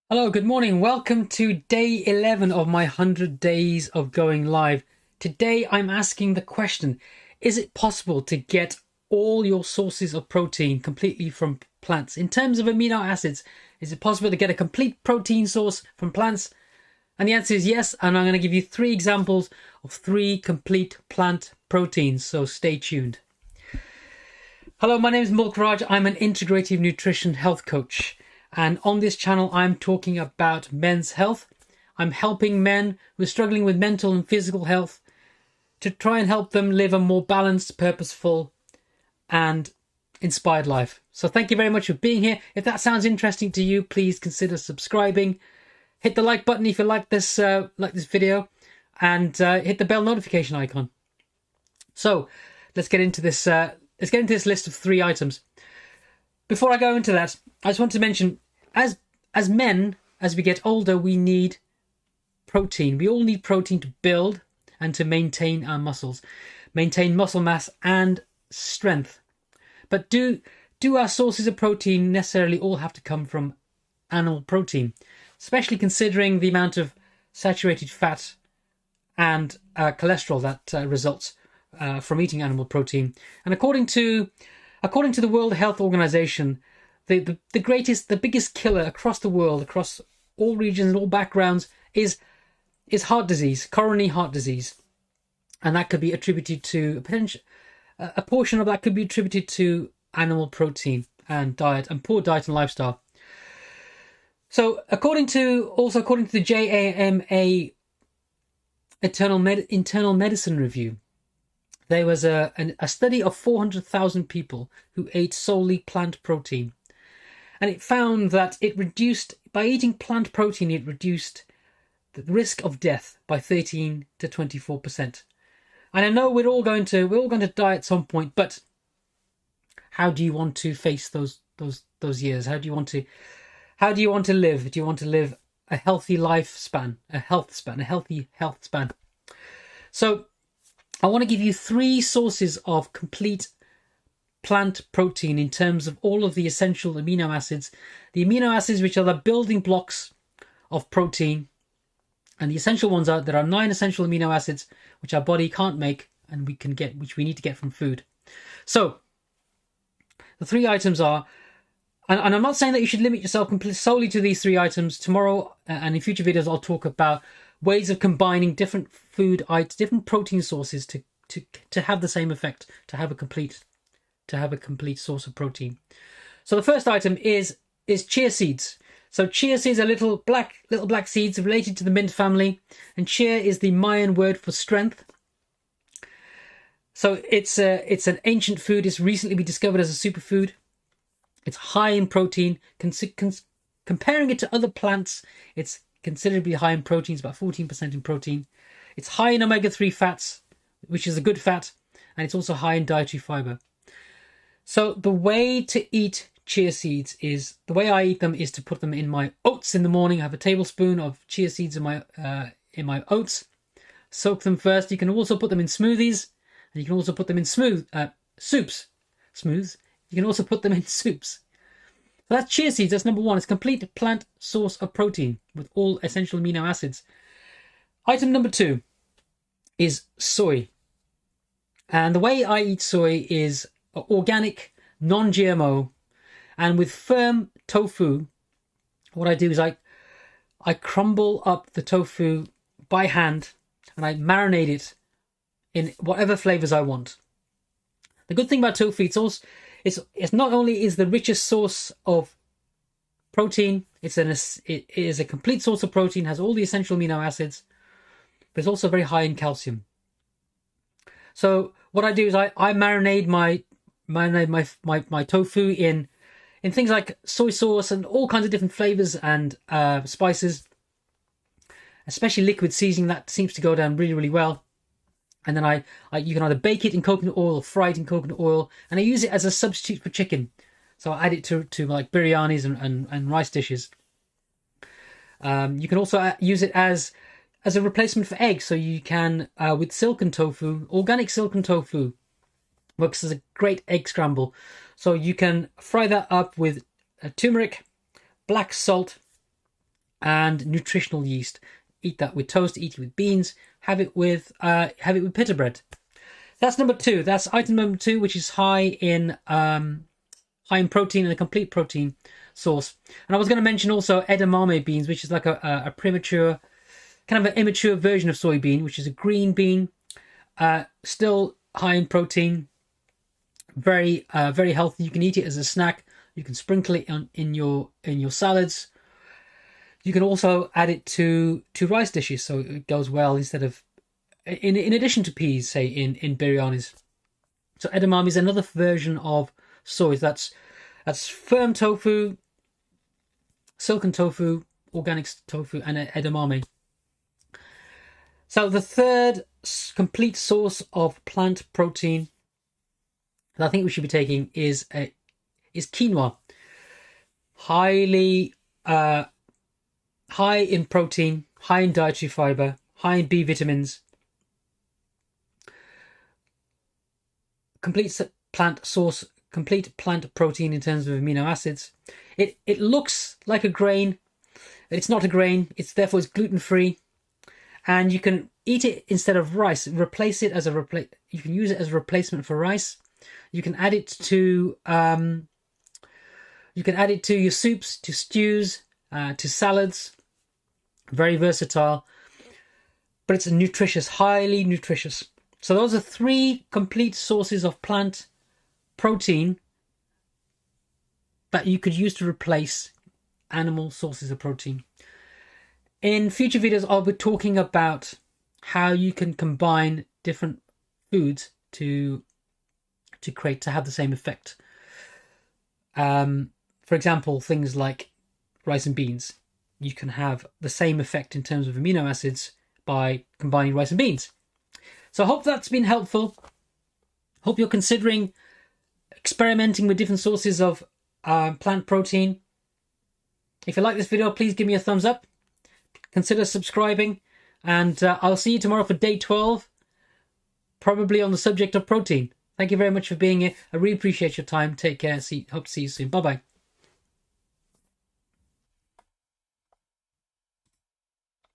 Hello, good morning. Welcome to day 11 of my 100 days of going live. Today I'm asking the question, is it possible to get all your sources of protein completely from plants? In terms of amino acids, is it possible to get a complete protein source from plants? And the answer is yes, and I'm going to give you 3 examples of 3 complete plant proteins, so stay tuned. Hello, my name is Mulk Raj. I'm an integrative nutrition health coach. And on this channel, I'm talking about men's health. I'm helping men who are struggling with mental and physical health to try and help them live a more balanced, purposeful, and inspired life. So thank you very much for being here. If that sounds interesting to you, please consider subscribing. Hit the like button if you like this video, and hit the bell notification icon. So let's get into this. Let's get into this list of 3 items. Before I go into that, I just want to mention, as men, as we get older, we need protein. We all need protein to build and to maintain our muscles, maintain muscle mass and strength. But do our sources of protein necessarily all have to come from animal protein? Especially considering the amount of saturated fat and cholesterol that results from eating animal protein. And according to the World Health Organization, the biggest killer across the world, across all regions and all backgrounds, is heart disease, coronary heart disease, and that could be attributed to a portion of that could be attributed to animal protein and diet and poor diet and lifestyle. So, according to the JAMA Internal Medicine Review, there was a study of 400,000 people who ate solely plant protein. And it found that by eating plant protein, it reduced the risk of death by 13 to 24%. And I know we're all going to die at some point, but how do you want to face those years? How do you want to live? Do you want to live a healthy lifespan, a healthy health span? So I want to give you 3 sources of complete plant protein in terms of all of the essential amino acids. The amino acids which are the building blocks of protein, and the essential ones are there are 9 essential amino acids which our body can't make and which we need to get from food. So the 3 items are, and I'm not saying that you should limit yourself solely to these 3 items. Tomorrow and in future videos I'll talk about ways of combining different different protein sources to have the same effect, to have a complete source of protein. So the first item is chia seeds. So chia seeds are little black seeds related to the mint family, and chia is the Mayan word for strength. So it's an ancient food. It's recently been discovered as a superfood. It's high in protein. Comparing it to other plants, it's considerably high in protein. It's about 14% in protein. It's high in omega-3 fats, which is a good fat, and it's also high in dietary fiber. So the way to eat chia seeds the way I eat them is to put them in my oats in the morning. I have a tablespoon of chia seeds in my oats. Soak them first. You can also put them in smoothies, and you can also put them in soups. Smooths. You can also put them in soups. So that's chia seeds. That's number 1. It's a complete plant source of protein with all essential amino acids. Item number 2 is soy. And the way I eat soy is organic, non-GMO, and with firm tofu. What I do is I crumble up the tofu by hand and I marinate it in whatever flavors I want. The good thing about tofu, it's not only is the richest source of protein, it is a complete source of protein, has all the essential amino acids, but it's also very high in calcium. So what I do is I marinate my tofu in things like soy sauce and all kinds of different flavors and spices, especially liquid seasoning. That seems to go down really, really well. And then you can either bake it in coconut oil or fry it in coconut oil, and I use it as a substitute for chicken. So I add it to like biryanis and rice dishes. You can also use it as a replacement for eggs. So you can, with silken tofu, organic silken tofu, works as a great egg scramble. So you can fry that up with turmeric, black salt, and nutritional yeast. Eat that with toast, eat it with beans, have it with pita bread. That's number 2. That's item number 2, which is high in protein and a complete protein source. And I was going to mention also edamame beans, which is like a premature, kind of an immature version of soybean, which is a green bean, still high in protein, very healthy. You can eat it as a snack. You can sprinkle it in your salads. You can also add it to rice dishes, so it goes well instead of in addition to peas, say in biryanis. So edamame is another version of soy. That's firm tofu, silken tofu, organic tofu, and edamame. So the third complete source of plant protein that I think we should be taking is quinoa. High in protein, high in dietary fiber, high in B vitamins. Complete plant source, complete plant protein in terms of amino acids. It looks like a grain. It's not a grain. Therefore it's gluten free, and you can eat it instead of rice. Replace it as You can use it as a replacement for rice. You can add it to your soups, to stews, to salads. Very versatile, but it's nutritious, highly nutritious. So those are 3 complete sources of plant protein that you could use to replace animal sources of protein. In future videos, I'll be talking about how you can combine different foods to have the same effect. For example, things like rice and beans. You can have the same effect in terms of amino acids by combining rice and beans. So I hope that's been helpful. Hope you're considering experimenting with different sources of plant protein. If you like this video, please give me a thumbs up. Consider subscribing. And I'll see you tomorrow for day 12, probably on the subject of protein. Thank you very much for being here. I really appreciate your time. Take care. Hope to see you soon. Bye-bye.